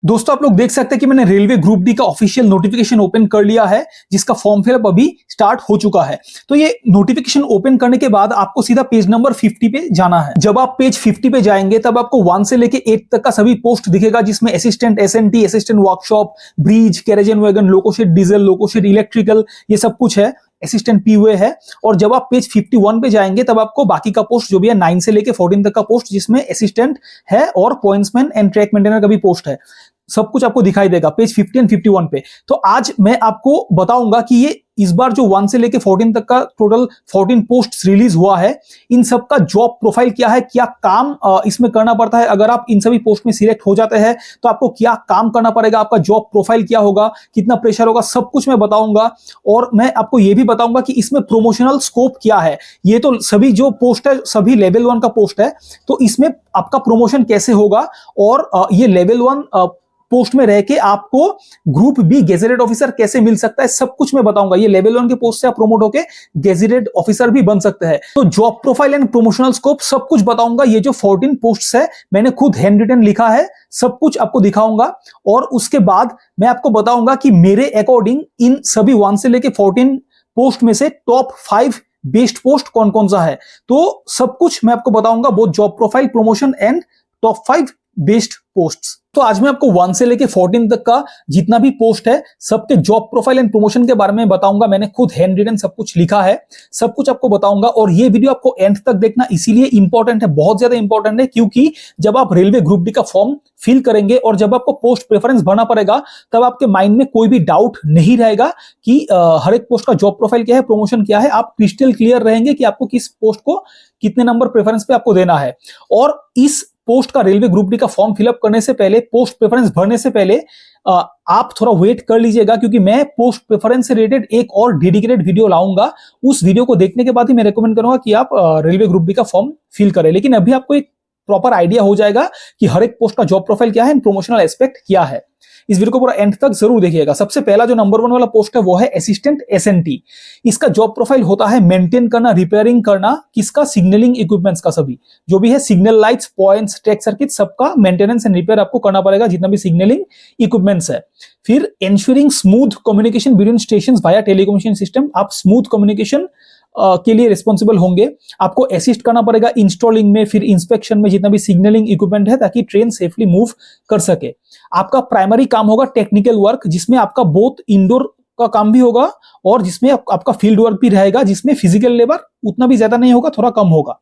दोस्तों आप लोग देख सकते हैं कि मैंने रेलवे ग्रुप डी का ऑफिशियल नोटिफिकेशन ओपन कर लिया है, जिसका फॉर्म फिलअप अभी स्टार्ट हो चुका है। तो ये नोटिफिकेशन ओपन करने के बाद आपको सीधा पेज नंबर 50 पे जाना है। जब आप पेज 50 पे जाएंगे तब आपको 1 से लेके 8 तक का सभी पोस्ट दिखेगा, जिसमें assistant SNT, assistant workshop, bridge, carriage and wagon, loco shed diesel, loco shed electrical, ये सब कुछ है। असिस्टेंट पीओए है। और जब आप पेज 51 पे जाएंगे तब आपको बाकी का पोस्ट जो भी है 9 से लेके 14 तक का पोस्ट, जिसमें असिस्टेंट है और पॉइंट्समैन एंड ट्रैक मेंटेनर का भी पोस्ट है, सब कुछ आपको दिखाई देगा पेज 50 एंड 51 पे। तो आज मैं आपको बताऊंगा कि ये इस बार जो 1 से लेके 14 तक का टोटल 14 पोस्ट रिलीज हुआ है, इन सब का जॉब प्रोफाइल क्या है, क्या काम इसमें करना पड़ता है। अगर आप इन सभी पोस्ट में सिलेक्ट हो जाते हैं तो आपको क्या काम करना पड़ेगा, आपका जॉब प्रोफाइल क्या होगा, कितना प्रेशर होगा, सब कुछ मैं बताऊंगा। और मैं आपको यह भी बताऊंगा कि इसमें प्रोमोशनल स्कोप क्या है। ये तो सभी जो पोस्ट है सभी लेवल 1 का पोस्ट है, तो इसमें आपका प्रमोशन कैसे होगा और ये लेवल 1 पोस्ट में रह के आपको ग्रुप बी गेजेटेड ऑफिसर कैसे मिल सकता है, सब कुछ मैं बताऊंगा। ये लेवल 1 के पोस्ट से आप प्रोमोट होके गेजेटेड ऑफिसर भी बन सकते हैं। तो job profile and promotional scope सब कुछ बताऊंगा। ये जो 14 पोस्ट्स है मैंने खुद हैंड रिटन लिखा है, सब कुछ आपको दिखाऊंगा। और उसके बाद मैं आपको बताऊंगा कि मेरे अकॉर्डिंग इन सभी 1 से लेके 14 पोस्ट में से टॉप 5 बेस्ट पोस्ट कौन कौन सा है। तो सब कुछ मैं आपको बताऊंगा, both job profile, promotion and top 5 best posts. तो आज मैं आपको 1 से लेके 14 तक का जितना भी पोस्ट है सबके जॉब प्रोफाइल एंड प्रमोशन के बारे में बताऊंगा। मैंने खुद हैंड रिटन सब कुछ लिखा है, सब कुछ आपको बताऊंगा। और ये वीडियो आपको एंड तक देखना इसीलिए इंपॉर्टेंट है, बहुत ज्यादा इंपॉर्टेंट है, क्योंकि जब आप रेलवे ग्रुप डी का फॉर्म फिल करेंगे और जब आपको पोस्ट प्रेफरेंस भरना पड़ेगा तब आपके माइंड में कोई भी डाउट नहीं रहेगा कि हर एक पोस्ट का जॉब प्रोफाइल क्या है, प्रमोशन क्या है। आप क्रिस्टल क्लियर रहेंगे कि आपको किस पोस्ट को कितने नंबर प्रेफरेंस पे आपको देना है। और इस पोस्ट का रेलवे ग्रुप डी का फॉर्म फिलअप करने से पहले, पोस्ट प्रेफरेंस भरने से पहले आप थोड़ा वेट कर लीजिएगा, क्योंकि मैं पोस्ट प्रेफरेंस से रिलेटेड एक और डेडिकेटेड वीडियो लाऊंगा। उस वीडियो को देखने के बाद ही मैं रेकमेंड करूंगा कि आप रेलवे ग्रुप डी का फॉर्म फिल करें। लेकिन अभी आपको एक प्रॉपर आइडिया हो जाएगा कि हर एक पोस्ट का जॉब प्रोफाइल क्या है एंड प्रमोशनल एस्पेक्ट क्या है। इस वीडियो को पूरा एंड तक जरूर देखिएगा। सबसे पहला जो नंबर 1 वाला पोस्ट है वो है असिस्टेंट एसएनटी। इसका जॉब प्रोफाइल होता है मेंटेन करना, रिपेयरिंग करना किसका, सिग्नलिंग इक्विपमेंट्स का, सभी जो भी है signal lights, points, track circuit, सबका मेंटेनेंस एंड रिपेयर आपको करना पड़ेगा, जितना भी सिग्नलिंग इक्विपमेंट्स है। फिर ensuring smooth communication between stations via telecommunication system, आप स्मूथ कम्युनिकेशन के लिए रिस्पॉन्सिबल होंगे। आपको असिस्ट करना पड़ेगा इंस्टॉलिंग में, फिर इंस्पेक्शन में, जितना भी सिग्नलिंग इक्विपमेंट है, ताकि ट्रेन सेफली मूव कर सके। आपका प्राइमरी काम होगा टेक्निकल वर्क, जिसमें आपका बोथ इंडोर का काम भी होगा और जिसमें आपका फील्ड वर्क भी रहेगा, जिसमें फिजिकल लेबर उतना भी ज्यादा नहीं होगा, थोड़ा कम होगा।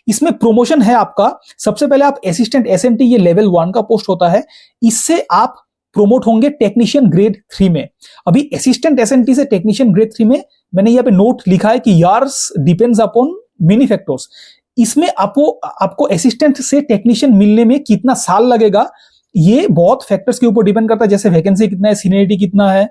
इसमें प्रमोशन है आपका, सबसे पहले आप असिस्टेंट एसएनटी, ये लेवल 1 का पोस्ट होता है, इससे आप प्रोमोट होंगे टेक्नीशियन ग्रेड 3 में। अभी असिस्टेंट एसएनटी से टेक्नीशियन ग्रेड 3 में मैंने यहाँ पे नोट लिखा है कि years depends upon many factors. इसमें आपको असिस्टेंट से टेक्नीशियन मिलने में कितना साल लगेगा, ये बहुत फैक्टर्स के ऊपर डिपेंड करता है, जैसे वैकेंसी कितना है, सीनियरिटी कितना है,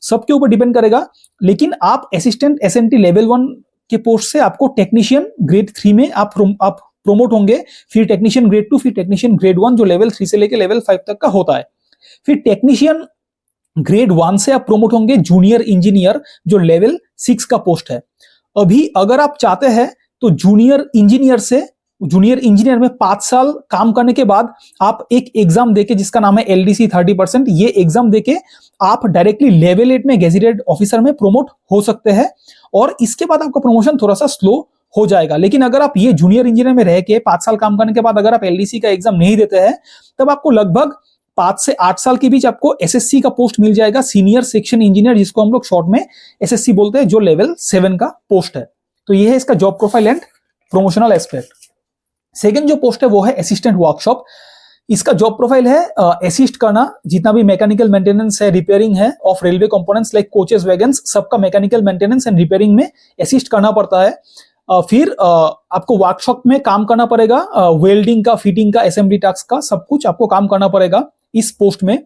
सबके ऊपर डिपेंड करेगा। लेकिन आप असिस्टेंट एसएनटी लेवल 1 के पोस्ट से आपको टेक्नीशियन ग्रेड 3 में आप प्रोमोट होंगे, फिर टेक्नीशियन ग्रेड 2, फिर टेक्नीशियन ग्रेड 1 जो लेवल 3 से लेकर लेवल 5 तक का होता है। फिर टेक्नीशियन ग्रेड 1 से आप प्रोमोट होंगे जूनियर इंजीनियर, जो लेवल 6 का पोस्ट है। अभी अगर आप चाहते हैं तो जूनियर इंजीनियर में 5 साल काम करने के बाद आप एक एग्जाम देके, जिसका नाम है एलडीसी 30%, ये एग्जाम देके आप डायरेक्टली लेवल 8 में गेजेटेड ऑफिसर में प्रोमोट हो सकते हैं। और इसके बाद आपका प्रमोशन थोड़ा सा स्लो हो जाएगा। लेकिन अगर आप ये जूनियर इंजीनियर में रह के 5 साल काम करने के बाद अगर आप एलडीसी का एग्जाम नहीं देते हैं, तब आपको लगभग 5 से 8 साल के बीच आपको एसएससी का पोस्ट मिल जाएगा, सीनियर सेक्शन इंजीनियर, जिसको हम लोग शॉर्ट में एसएससी बोलते हैं, जो लेवल 7 का पोस्ट है। तो ये है इसका job profile and promotional aspect. Second जो पोस्ट है वो है असिस्टेंट वर्कशॉप। इसका जॉब प्रोफाइल है असिस्ट करना, जितना भी मैकेनिकल मेंटेनेंस है, रिपेयरिंग है of railway components like coaches, wagons, सबका मैकेनिकल मेंटेनेंस एंड रिपेयरिंग में असिस्ट करना पड़ता है। फिर आपको वर्कशॉप में काम करना पड़ेगा, वेल्डिंग का, फिटिंग का, असेंबली टास्क का, सब कुछ आपको काम करना पड़ेगा इस पोस्ट में।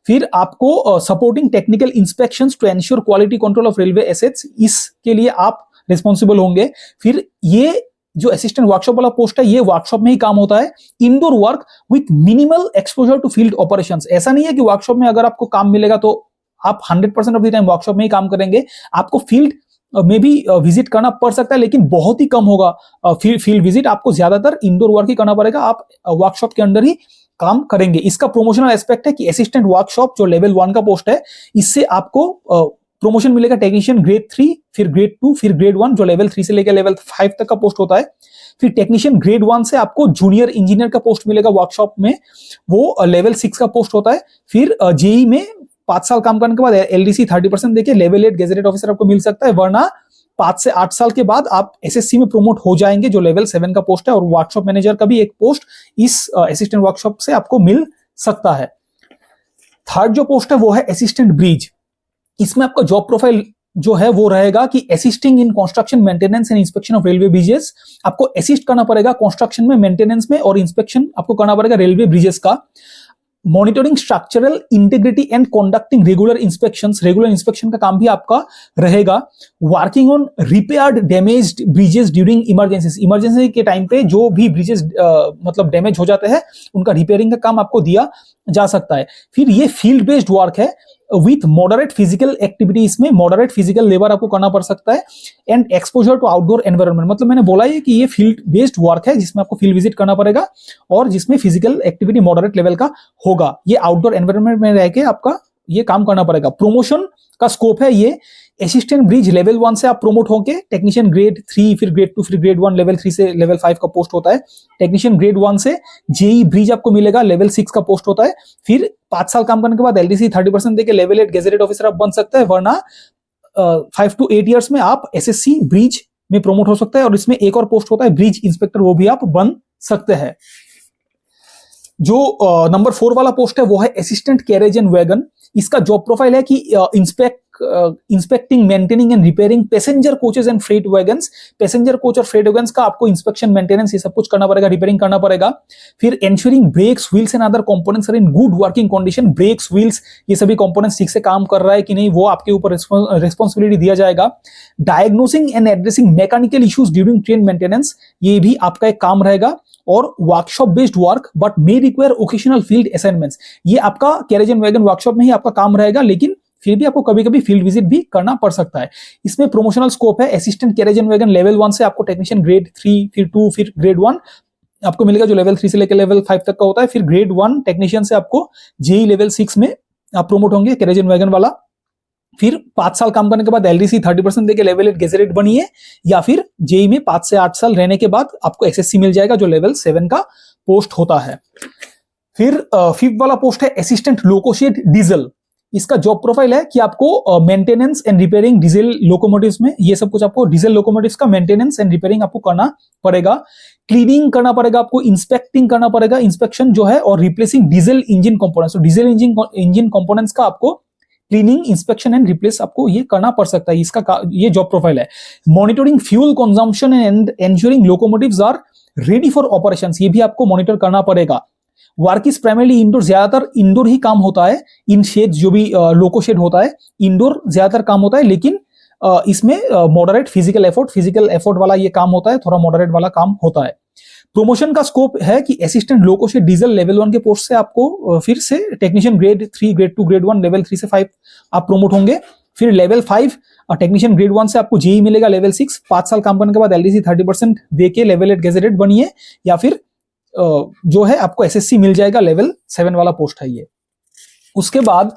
फिर आपको supporting technical inspections to ensure quality control of railway assets, इसके लिए आप रिस्पॉन्सिबल होंगे। फिर ये जो असिस्टेंट वर्कशॉप वाला पोस्ट है, ये वर्कशॉप में ही काम होता है, indoor work with minimal exposure to field operations. ऐसा नहीं है कि वर्कशॉप में अगर आपको काम मिलेगा तो आप 100% ऑफ द टाइम वर्कशॉप में ही काम करेंगे, आपको फील्ड में भी विजिट करना पड़ सकता है, लेकिन बहुत ही कम होगा फील्ड विजिट। आपको ज्यादातर इंडोर वर्क ही करना पड़ेगा, आप वर्कशॉप के अंदर ही काम करेंगे। इसका प्रोमोशनल एस्पेक्ट है कि असिस्टेंट वर्कशॉप जो लेवल 1 का पोस्ट है, इससे आपको प्रमोशन मिलेगा टेक्नीशियन ग्रेड 3, फिर ग्रेड 2, फिर ग्रेड 1 जो लेवल 3 से लेकर लेवल 5 तक का पोस्ट होता है। फिर टेक्नीशियन ग्रेड 1 से आपको जूनियर इंजीनियर का पोस्ट मिलेगा वर्कशॉप में, वो लेवल 6 का पोस्ट होता है। फिर जेई में 5 साल काम करने के बाद एलडीसी 30% देके लेवल 8 गेजेटेड ऑफिसर आपको मिल सकता है, वरना 5 से 8 साल के बाद आप एसएससी में प्रोमोट हो जाएंगे जो लेवल 7 का पोस्ट है, और वर्कशॉप मैनेजर का भी एक पोस्ट इस असिस्टेंट वर्कशॉप से आपको मिल सकता है। थर्ड जो पोस्ट है वो है असिस्टेंट ब्रिज। इसमें आपका जॉब प्रोफाइल जो है वो रहेगा कि assisting in construction maintenance and inspection of railway bridges. आपको असिस्ट करना पड़ेगा कंस्ट्रक्शन में, मेंटेनेंस में, और इंस्पेक्शन आपको करना पड़ेगा रेलवे ब्रिजेस का। Monitoring structural integrity and conducting regular inspection का काम भी आपका रहेगा। Working on repaired damaged bridges during emergency के टाइम पे जो भी ब्रिजेस मतलब डैमेज हो जाते हैं उनका रिपेयरिंग का काम आपको दिया जा सकता है। फिर ये फील्ड बेस्ड वर्क है विथ मॉडरेट फिजिकल एक्टिविटी, इसमें मॉडरेट फिजिकल लेबर आपको करना पड़ सकता है, and exposure to outdoor environment. मतलब मैंने बोला है कि ये फील्ड बेस्ड वर्क है जिसमें आपको फील्ड विजिट करना पड़ेगा और जिसमें फिजिकल एक्टिविटी मॉडरेट लेवल का होगा। ये आउटडोर एनवायरनमेंट में रह के आपका ये काम करना पड़ेगा। प्रमोशन का स्कोप है ये असिस्टेंट ब्रिज लेवल 1 से आप प्रोमोट होंगे, टेक्नीशियन ग्रेड 3, फिर ग्रेड 2, फिर ग्रेड 1, लेवल 3 से लेवल 5 का पोस्ट होता है। टेक्नीशियन ग्रेड 1 से जेई ब्रिज आपको मिलेगा, लेवल 6 का पोस्ट होता है। फिर 5 साल काम करने के बाद एलडीसी 30% देके लेवल 8 गेजेटेड ऑफिसर आप बन सकते हैं, वरना 5 to 8 ईयर्स में आप एसएससी ब्रिज में प्रोमोट हो सकता है। और इसमें एक और पोस्ट होता है ब्रिज इंस्पेक्टर, वो भी आप बन सकते हैं। जो नंबर 4 वाला पोस्ट है वो है असिस्टेंट कैरेज एंड वैगन। इसका जॉब प्रोफाइल है कि inspecting, maintaining and repairing passenger coaches and freight wagons. Passenger coach और फ्रेट वैगन्स का आपको इंस्पेक्शन, मेंटेनेंस ये सब कुछ करना पड़ेगा, रिपेयरिंग करना पड़ेगा। फिर ensuring brakes, wheels and other components are in good working condition. Brakes, wheels ये सभी कंपोनेंट्स ठीक से काम कर रहा है कि नहीं, वो आपके ऊपर रिस्पांसिबिलिटी दिया जाएगा। Diagnosing and addressing mechanical issues during train maintenance, ये भी आपका एक काम रहेगा। और workshop based work but may require occasional field assignments, ये आपका कैरेज एंड वैगन वर्कशॉप में ही आपका काम रहेगा, लेकिन फिर भी आपको कभी कभी फील्ड विजिट भी करना पड़ सकता है। इसमें प्रोमोशनल स्कोप है assistant carriage and wagon level 1 से आपको टेक्नीशियन ग्रेड 3, फिर 2, फिर ग्रेड 1 आपको मिलेगा जो लेवल 3 से लेकर लेवल 5 तक का होता है। फिर ग्रेड 1 टेक्नीशियन से आपको जेई लेवल 6 में आप प्रोमोट होंगे कैरेज एंड वैगन वाला। फिर 5 साल काम करने के बाद एलडीसी 30% देके लेवल 8 गेजेटेड बनिए, या फिर जेई में 5 से 8 साल रहने के बाद आपको एसएससी मिल जाएगा जो लेवल 7 का पोस्ट होता है। फिर 5th वाला पोस्ट है असिस्टेंट लोकोशेड डीजल। इसका जॉब प्रोफाइल है कि आपको maintenance and repairing diesel locomotives में, ये सब कुछ आपको डीजल लोकोमोटिव्स का मेंटेनेंस एंड रिपेयरिंग आपको करना पड़ेगा। क्लीनिंग करना पड़ेगा आपको, इंस्पेक्टिंग करना पड़ेगा, इंस्पेक्शन जो है, और रिप्लेसिंग डीजल इंजन कंपोनेंट्स। तो डीजल इंजन कंपोनेंट्स का आपको क्लीनिंग, इंस्पेक्शन एंड रिप्लेस आपको ये करना पड़ सकता है। इसका ये जॉब प्रोफाइल है। Monitoring fuel consumption and ensuring locomotives are ready for operations, ये भी आपको मॉनिटर करना पड़ेगा। वर्क इज प्राइमरली इंडोर, ज्यादातर इंडोर ही काम होता है। इन शेड जो भी लोको शेड होता है इंडोर ज्यादातर काम होता है, लेकिन इसमें मॉडरेट फिजिकल एफर्ट वाला ये काम होता है, थोड़ा मॉडरेट वाला काम होता है। प्रमोशन का स्कोप है कि assistant loco shed diesel level 1 के पोस्ट से आपको फिर से technician grade 3, grade 2, grade 1, level 3 से 5 आप प्रोमोट होंगे। फिर लेवल 5 टेक्नीशियन ग्रेड 1 से आपको जेई मिलेगा, लेवल 6 5 साल काम करने के बाद एलडीसी 30% देके लेवल 8 गेजेटेड बनिए, या फिर जो है आपको एसएससी मिल जाएगा, लेवल 7 वाला पोस्ट है ये। उसके बाद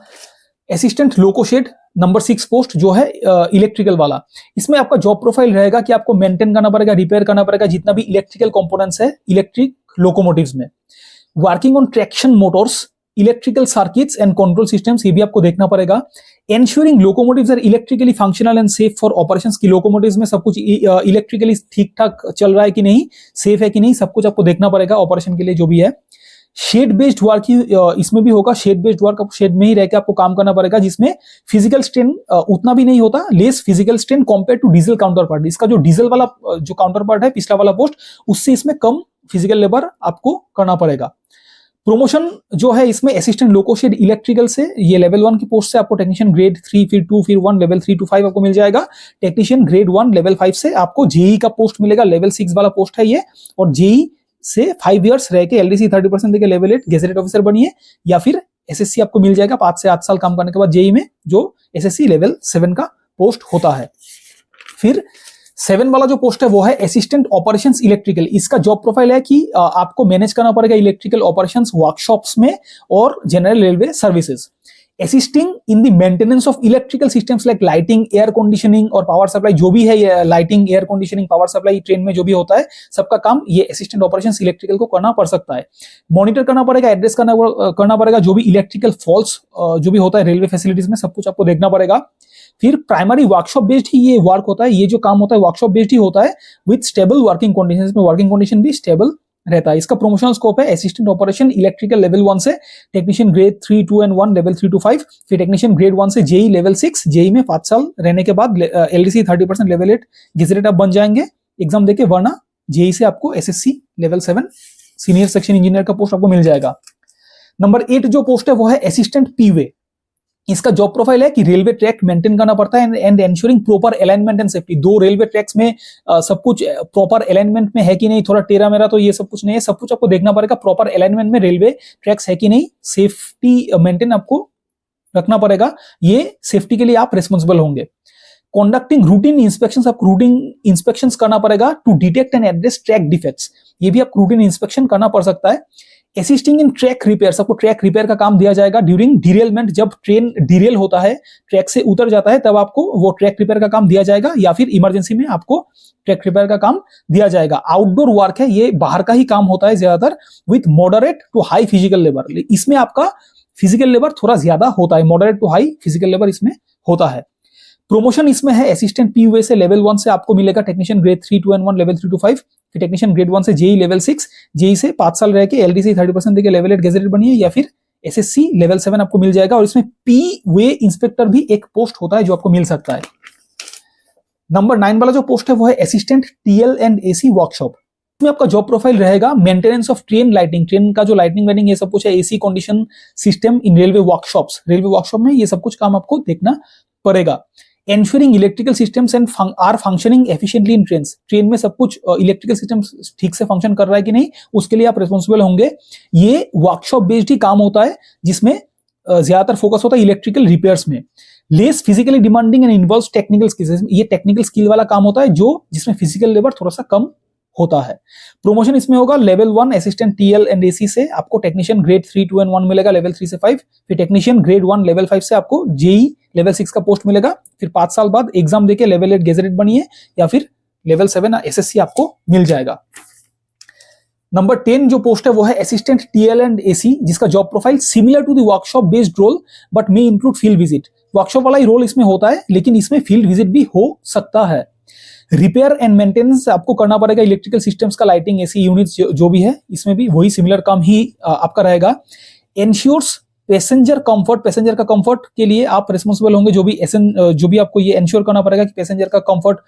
assistant loco shed number 6 post जो है इलेक्ट्रिकल वाला। इसमें आपका जॉब प्रोफाइल रहेगा कि आपको मेंटेन करना पड़ेगा, रिपेयर करना पड़ेगा जितना भी इलेक्ट्रिकल कंपोनेंट्स है इलेक्ट्रिक लोकोमोटिव्स में। Working on traction motors, electrical circuits and control systems, ये भी आपको देखना पड़ेगा। Ensuring locomotives are electrically functional and safe for operations, की लोकोमोटिव्स में सब कुछ इलेक्ट्रिकली ठीक ठाक चल रहा है कि नहीं, सेफ है कि नहीं, सब कुछ आपको देखना पड़ेगा ऑपरेशन के लिए जो भी है। शेड बेस्ड वर्क इसमें भी होगा, शेड बेस्ड वर्क आपको शेड में ही रहकर आपको काम करना पड़ेगा, जिसमें फिजिकल स्ट्रेन उतना भी नहीं होता, less physical strain compare to diesel counterpart. इसका जो डीजल वाला जो काउंटर पार्ट है पिछला वाला पोस्ट, उससे इसमें कम फिजिकल लेबर आपको करना पड़ेगा। प्रमोशन जो है इसमें असिस्टेंट लोको शेड इलेक्ट्रिकल से, ये लेवल 1 की पोस्ट से आपको टेक्नीशियन ग्रेड 3, फिर 2, फिर 1, लेवल 3 to 5 आपको मिल जाएगा। टेक्नीशियन ग्रेड 1 लेवल 5 से आपको जेई का पोस्ट मिलेगा, लेवल 6 वाला पोस्ट है ये। और जेई से 5 इयर्स रह के एलडीसी 30% देके लेवल 8 गेजेटेड ऑफिसर बनिए, या फिर एसएससी आपको मिल जाएगा 5 से 8 साल काम करने के बाद जेई में, जो एसएससी लेवल 7 का पोस्ट होता है। फिर 7 वाला जो पोस्ट है वो है असिस्टेंट ऑपरेशंस इलेक्ट्रिकल। इसका जॉब प्रोफाइल है कि आपको मैनेज करना पड़ेगा इलेक्ट्रिकल ऑपरेशंस वर्कशॉप्स में और general railway services, assisting in the maintenance of electrical systems like lighting, air conditioning और पावर सप्लाई। जो भी है lighting, air conditioning, power supply train में जो भी होता है सबका काम ये असिस्टेंट ऑपरेशंस इलेक्ट्रिकल को करना पड़ सकता है। मॉनिटर करना पड़ेगा, एड्रेस करना पड़ेगा जो भी इलेक्ट्रिकल फॉल्ट्स जो भी होता है रेलवे फैसिलिटीज में, सब कुछ आपको देखना पड़ेगा। फिर प्राइमरी वर्कशॉप बेस्ड ही ये वर्क होता है, ये जो काम होता है वर्कशॉप बेस्ड ही होता है विद स्टेबल वर्किंग कंडीशंस में वर्किंग कंडीशन भी स्टेबल रहता है। इसका प्रोमोशनल स्कोप है असिस्टेंट ऑपरेशन इलेक्ट्रिकल लेवल 1 से technician grade 3, 2 and 1 level 3 to 5, फिर टेक्नीशियन ग्रेड 1 से जेई लेवल 6, जेई में 5 साल रहने के बाद एलडीसी 30% लेवल 8 गेजेटेड आप बन जाएंगे एग्जाम देके, वरना जेई से आपको SSC level 7 senior section engineer का पोस्ट आपको मिल जाएगा। नंबर 8 जो पोस्ट है वो है असिस्टेंट पीवे। इसका जॉब प्रोफाइल है कि रेलवे ट्रैक मेंटेन करना पड़ता है and ensuring proper alignment and safety. दो रेलवे ट्रैक्स में सब कुछ प्रॉपर अलाइनमेंट में है कि नहीं, थोड़ा टेरा मेरा तो ये सब कुछ नहीं है, सब कुछ आपको देखना पड़ेगा प्रॉपर अलाइनमेंट में रेलवे ट्रैक्स है कि नहीं, सेफ्टी मेंटेन आपको रखना पड़ेगा, ये सेफ्टी के लिए आप रिस्पॉन्सिबल होंगे। कंडक्टिंग रूटीन इंस्पेक्शंस, आपको रूटीन इंस्पेक्शंस करना पड़ेगा to detect and address track defects, ये भी आपको रूटीन इंस्पेक्शन करना पड़ सकता है। असिस्टिंग इन ट्रैक रिपेयर, आपको ट्रैक रिपेयर का काम दिया जाएगा ड्यूरिंग डिरेलमेंट, जब ट्रेन डिरेल होता है, ट्रैक से उतर जाता है, तब आपको वो ट्रैक रिपेयर का काम दिया जाएगा, या फिर इमरजेंसी में आपको ट्रैक रिपेयर का काम दिया जाएगा। आउटडोर वर्क है, ये बाहर का ही काम होता है ज्यादातर, with moderate to high physical labour. इसमें आपका फिजिकल लेबर थोड़ा ज्यादा होता है, moderate to high physical labour इसमें होता है। प्रमोशन इसमें है असिस्टेंट पीयूए से लेवल 1 से आपको मिलेगा technician grade 3, 2 and 1 level 3 to 5, फिर टेक्नीशियन ग्रेड 1 से जेई लेवल 6, जेई से 5 साल रह के एलडीसी 30% देके लेवल 8 गेजेटेड बनिए, या फिर एसएससी लेवल 7 आपको मिल जाएगा। और इसमें पीवे इंस्पेक्टर भी एक पोस्ट होता है जो आपको मिल सकता है। नंबर 9 वाला जो पोस्ट है वो है assistant TL and AC workshop. इसमें आपका जॉब प्रोफाइल रहेगा maintenance of train lighting, train का जो लाइटिंग वाइटिंग ये सब कुछ है, AC condition system in railway workshops, railway workshop में ये सब कुछ काम आपको देखना पड़ेगा। Ensuring electrical systems and are functioning efficiently in trains, train में सब कुछ इलेक्ट्रिकल सिस्टम्स ठीक से फंक्शन कर रहा है कि नहीं, उसके लिए आप रिस्पॉन्सिबल होंगे। ये वर्कशॉप बेस्ड ही काम होता है जिसमें ज्यादातर फोकस होता है इलेक्ट्रिकल रिपेयर्स में। Less physically demanding and involves technical skills, ये टेक्निकल स्किल वाला काम होता है जो जिसमें फिजिकल लेबर थोड़ा सा कम होता है। प्रमोशन इसमें होगा level 1 assistant TL and AC से आपको टेक्नीशियन ग्रेड 3, 2 एंड 1 मिलेगा लेवल 3 से 5, फिर टेक्नीशियन ग्रेड 1 लेवल 5 से आपको जेई लेवल 6 का पोस्ट मिलेगा, फिर 5 साल बाद एग्जाम देके लेवल 8 गेजेटेड बनिए, या फिर लेवल 7 एसएससी आपको मिल जाएगा। नंबर 10 जो पोस्ट है वो है असिस्टेंट टीएल एंड एसी, जिसका job profile similar to the workshop based role but may include field visit. Workshop वाला ही रोल इसमें होता है, लेकिन इसमें फील्ड विजिट भी हो सकता है। रिपेयर एंड मेंटेनेंस आपको करना पड़ेगा इलेक्ट्रिकल सिस्टम्स का, लाइटिंग, एसी यूनिट्स जो भी है, इसमें भी वही सिमिलर काम ही आपका रहेगा। एंश्योर्स पैसेंजर कंफर्ट, पैसेंजर का कंफर्ट के लिए आप रिस्पॉन्सिबल होंगे, जो भी आपको ये एंश्योर करना पड़ेगा कि पैसेंजर का कंफर्ट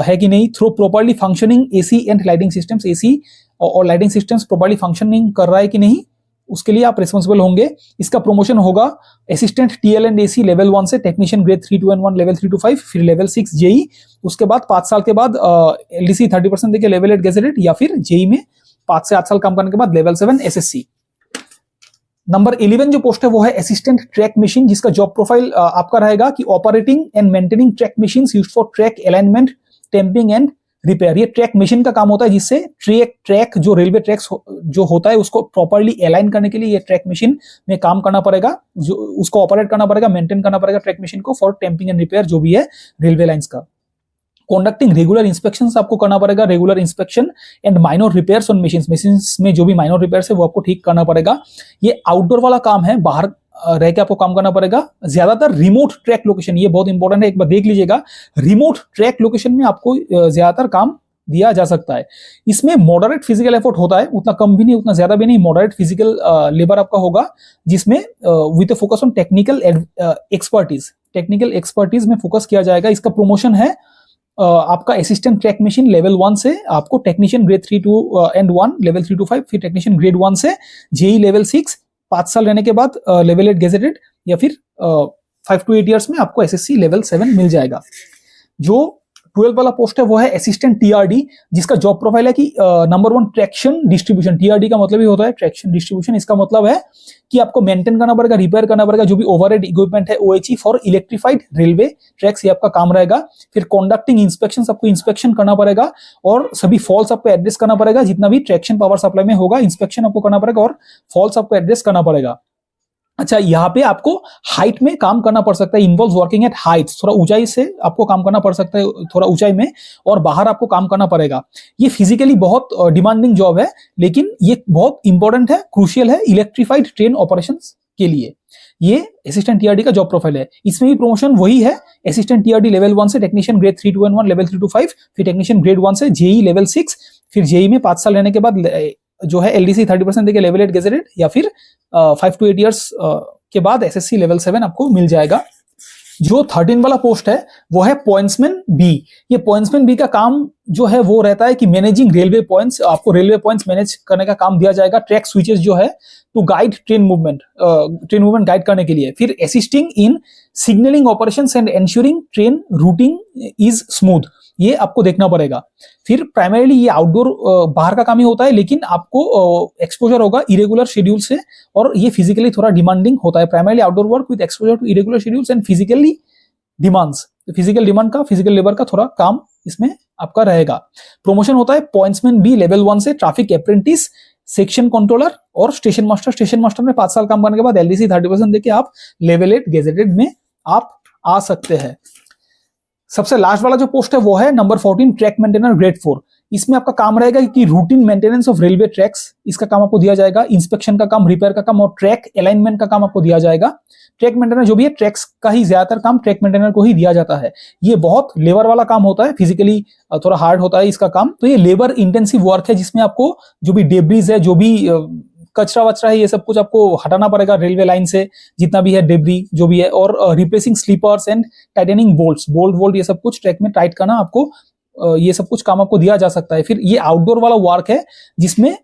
है कि नहीं, through properly functioning AC and lighting systems, AC और लाइटिंग सिस्टम्स प्रॉपर्ली फंक्शनिंग कर रहा है कि नहीं, उसके लिए आप रिस्पॉन्सिबल होंगे। इसका प्रमोशन होगा assistant TL and AC level 1 से technician grade 3, 2 and 1 level 3 to 5, फिर लेवल 6 जेई, उसके बाद 5 साल के बाद एलडीसी 30% देके लेवल 8 गेजेटेड, या फिर जेई में 5 से 8 साल काम करने के बाद लेवल 7 एसएससी। नंबर 11 जो पोस्ट है वो है असिस्टेंट ट्रैक मशीन, जिसका जॉब प्रोफाइल आपका रहेगा कि operating and maintaining track machines used for track alignment, tamping and repair. ये ट्रैक मशीन का काम होता है जिससे ट्रैक जो रेलवे ट्रैक्स जो होता है उसको प्रॉपर्ली अलाइन करने के लिए ये ट्रैक मशीन में काम करना पड़ेगा, जो उसको ऑपरेट करना पड़ेगा, मेंटेन करना पड़ेगा ट्रैक मशीन को फॉर टेम्पिंग एंड रिपेयर जो भी है रेलवे लाइंस का। कंडक्टिंग रेगुलर इंस्पेक्शंस आपको करना पड़ेगा, regular inspection and minor repairs on machines में जो भी माइनर रिपेयर्स है वो आपको ठीक करना पड़ेगा। ये आउटडोर वाला काम है, बाहर रह के आपको काम करना पड़ेगा। ज्यादातर रिमोट ट्रैक लोकेशन, ये बहुत इंपॉर्टेंट है, एक बार देख लीजिएगा, रिमोट ट्रैक लोकेशन में आपको ज्यादातर काम दिया जा सकता है। इसमें मॉडरेट फिजिकल एफर्ट होता है, उतना कम भी नहीं उतना ज्यादा भी नहीं, मॉडरेट फिजिकल लेबर आपका होगा, जिसमें with focus on technical expertise, technical expertise में फोकस किया जाएगा। इसका प्रमोशन है आपका असिस्टेंट ट्रैक मशीन लेवल 1 से आपको technician grade 3, 2 and 1 level 3 to 5, फिर टेक्नीशियन ग्रेड 1 से जेई लेवल 6, 5 साल रहने के बाद लेवल 8 गेजेटेड, या फिर 5 to 8 ईयर्स में आपको एसएससी लेवल 7 मिल जाएगा। जो 12 वाला पोस्ट है वो है असिस्टेंट टीआरडी, जिसका जॉब प्रोफाइल है कि नंबर 1 ट्रैक्शन डिस्ट्रीब्यूशन। टीआरडी का मतलब ही होता है ट्रैक्शन डिस्ट्रीब्यूशन। इसका मतलब है कि आपको मेंटेन करना पड़ेगा, रिपेयर करना पड़ेगा जो भी ओवरहेड इक्विपमेंट है OHE for electrified railway tracks, ये आपका काम रहेगा। फिर कंडक्टिंग इंस्पेक्शन, आपको इंस्पेक्शन करना पड़ेगा और सभी फॉल्ट्स आपको एड्रेस करना पड़ेगा। जितना भी ट्रैक्शन पावर सप्लाई में होगा इंस्पेक्शन आपको करना पड़ेगा और फॉल्ट्स आपको एड्रेस करना पड़ेगा। अच्छा, यहाँ पे आपको हाइट में काम करना पड़ सकता है, इन्वॉल्व वर्किंग एट हाइट, थोड़ा ऊंचाई से आपको काम करना पड़ सकता है, थोड़ा ऊंचाई में, और बाहर आपको काम करना पड़ेगा। ये फिजिकली बहुत डिमांडिंग जॉब है, लेकिन ये बहुत इंपॉर्टेंट है, क्रूशियल है इलेक्ट्रिफाइड ट्रेन ऑपरेशंस के लिए। ये असिस्टेंट टीआरडी का जॉब प्रोफाइल है। इसमें भी प्रमोशन वही है, असिस्टेंट टीआरडी लेवल 1 से technician grade 3 to 1, level 3 to 5, फिर टेक्नीशियन ग्रेड 1 से जेई लेवल 6, फिर जेई में 5 साल रहने के बाद जो है एलडीसी 30% देके लेवल 8 गेजेटेड, या फिर 5 to 8 ईयर्स के बाद एसएससी लेवल 7 आपको मिल जाएगा। जो 13 वाला पोस्ट है वो है पॉइंट्समैन बी। ये पॉइंट्समैन बी का काम जो है वो रहता है कि मैनेजिंग रेलवे पॉइंट्स, आपको रेलवे पॉइंट्स मैनेज करने का काम दिया जाएगा। ट्रैक स्विचेस जो है to guide train movement guide करने के लिए। फिर assisting in signalling operations and ensuring train routing is smooth, ये आपको देखना पड़ेगा। फिर प्राइमरीली ये आउटडोर बाहर का काम ही होता है, लेकिन आपको एक्सपोजर होगा इरेगुलर शेड्यूल से, और ये फिजिकली थोड़ा डिमांडिंग होता है। Primarily outdoor work with exposure to irregular schedules and physically demands, physical demand का, फिजिकल लेबर का थोड़ा काम इसमें आपका रहेगा। प्रमोशन होता है पॉइंट्समैन बी लेवल 1 से ट्रैफिक अप्रेंटिस, सेक्शन कंट्रोलर और स्टेशन मास्टर। स्टेशन मास्टर में 5 साल काम करने के बाद एलडीसी 30% देके आप लेवल 8 गेजेटेड में आप आ सकते हैं। सबसे लास्ट वाला जो पोस्ट है वो है नंबर 14 ट्रैक मेंटेनर ग्रेड 4। इसमें आपका काम रहेगा कि routine maintenance of railway tracks, इसका काम आपको दिया जाएगा। इंस्पेक्शन का काम, रिपेयर का काम और ट्रैक अलाइनमेंट का काम आपको दिया जाएगा। ट्रैक मेंटेनर जो भी है, ट्रैक्स का ही ज्यादातर काम ट्रैक मेंटेनर को ही दिया जाता है। ये बहुत लेबर वाला काम होता है, फिजिकली थोड़ा हार्ड होता है इसका काम। तो ये लेबर इंटेंसिव वर्क है, जिसमें आपको जो भी डेब्रीज है, जो भी कचरा वचरा है, ये सब कुछ आपको हटाना पड़ेगा रेलवे लाइन से, जितना भी है डेब्री जो भी है, और replacing sleepers and tightening bolt ये सब कुछ ट्रैक में टाइट करना आपको, ये सब कुछ काम आपको दिया जा सकता है। फिर ये आउटडोर वाला वर्क है, जिसमें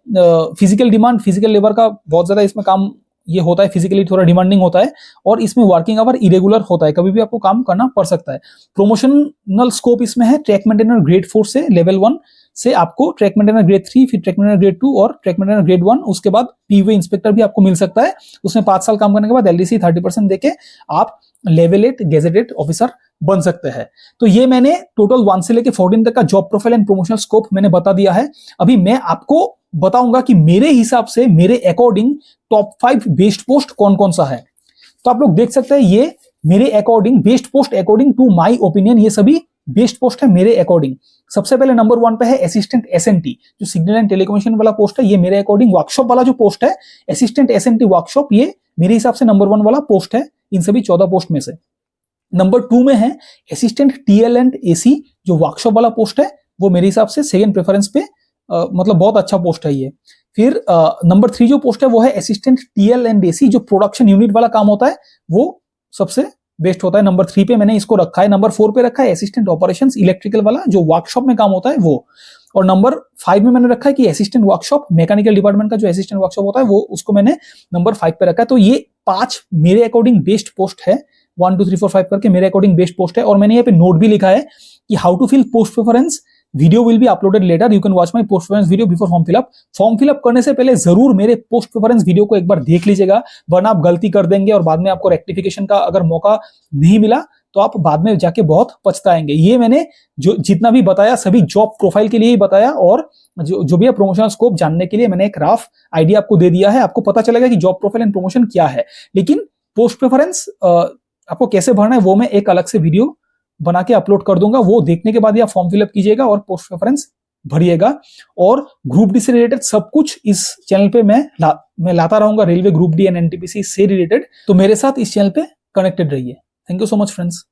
फिजिकल डिमांड, फिजिकल लेबर का बहुत ज्यादा इसमें काम ये होता है, फिजिकली थोड़ा डिमांडिंग होता है, और इसमें वर्किंग आवर इरेगुलर होता है, कभी भी आपको काम करना पड़ सकता है। प्रोमोशनल स्कोप इसमें है ट्रैक मेंटेनर ग्रेड 4 से लेवल 1 से आपको ट्रैक मेंटेनर ग्रेड 3, फिर ट्रैक मेंटेनर ग्रेड 2 और ट्रैक मेंटेनर ग्रेड 1, उसके बाद पीवे इंस्पेक्टर भी आपको मिल सकता है। उसमें 5 साल काम करने के बाद एलडीसी 30% देके आप लेवल 8 गेजेटेड ऑफिसर बन सकते हैं। तो ये मैंने टोटल 1 से लेके 14 तक का job profile and promotional scope मैंने बता दिया है। अभी मैं आपको बताऊंगा कि मेरे हिसाब से, मेरे अकॉर्डिंग टॉप 5 बेस्ट पोस्ट कौन कौन सा है। तो आप लोग देख सकते हैं, ये मेरे according best post, according to my opinion, ये सभी बेस्ट पोस्ट है मेरे अकॉर्डिंग। सबसे पहले नंबर 1 पे है असिस्टेंट एसएनटी, जो सिग्नल एंड टेलीकम्युनिकेशन वाला पोस्ट है। ये मेरे अकॉर्डिंग वर्कशॉप वाला जो पोस्ट है, असिस्टेंट एसएनटी वर्कशॉप, ये मेरे हिसाब से नंबर 1 वाला पोस्ट है इन सभी 14 पोस्ट में से। नंबर 2 में है असिस्टेंट टीएल एंड एसी, जो वर्कशॉप वाला पोस्ट है, वो मेरे हिसाब से सेकंड प्रेफरेंस पे, मतलब बहुत अच्छा पोस्ट है ये। फिर नंबर 3 जो पोस्ट है वो है असिस्टेंट टीएल एंड एसी, जो प्रोडक्शन यूनिट वाला काम होता है, वो सबसे बेस्ट होता है। नंबर 3 पे मैंने इसको रखा है। नंबर 4 पे रखा है असिस्टेंट ऑपरेशंस इलेक्ट्रिकल वाला, जो वर्कशॉप में काम होता है वो। और नंबर 5 में मैंने रखा है कि असिस्टेंट वर्कशॉप मैकेनिकल डिपार्टमेंट का जो असिस्टेंट वर्कशॉप होता है वो, उसको मैंने नंबर 5 पे रखा है। तो ये 5 मेरे अकॉर्डिंग बेस्ट पोस्ट है, 1 2 3 4 5 करके मेरे अकॉर्डिंग बेस्ट पोस्ट है। और मैंने यहाँ पे नोट भी लिखा है कि how to fill post preference video will be uploaded later, you can watch my post preference video before form fill up. Form fill up करने से पहले जरूर मेरे पोस्ट प्रेफरेंस वीडियो को एक बार देख लीजिएगा, वरना आप गलती कर देंगे और बाद में आपको रेक्टिफिकेशन का अगर मौका नहीं मिला तो आप बाद में जाके बहुत पछताएंगे। ये मैंने जो जितना भी बताया सभी जॉब प्रोफाइल के लिए ही बताया, और जो भी है प्रमोशनल स्कोप जानने के लिए मैंने एक रफ आइडिया आपको दे दिया है। आपको पता चलेगा कि जॉब प्रोफाइल एंड प्रमोशन क्या है। लेकिन पोस्ट प्रेफरेंस आपको कैसे भरना है वो मैं एक अलग से वीडियो बना के अपलोड कर दूंगा, वो देखने के बाद ही आप फॉर्म फिलअप कीजिएगा और पोस्ट प्रेफरेंस भरिएगा। और ग्रुप डी से रिलेटेड सब कुछ इस चैनल पे मैं लाता रहूंगा, railway group D and NTPC से रिलेटेड। तो मेरे साथ इस चैनल पे कनेक्टेड रहिए। Thank you so much friends.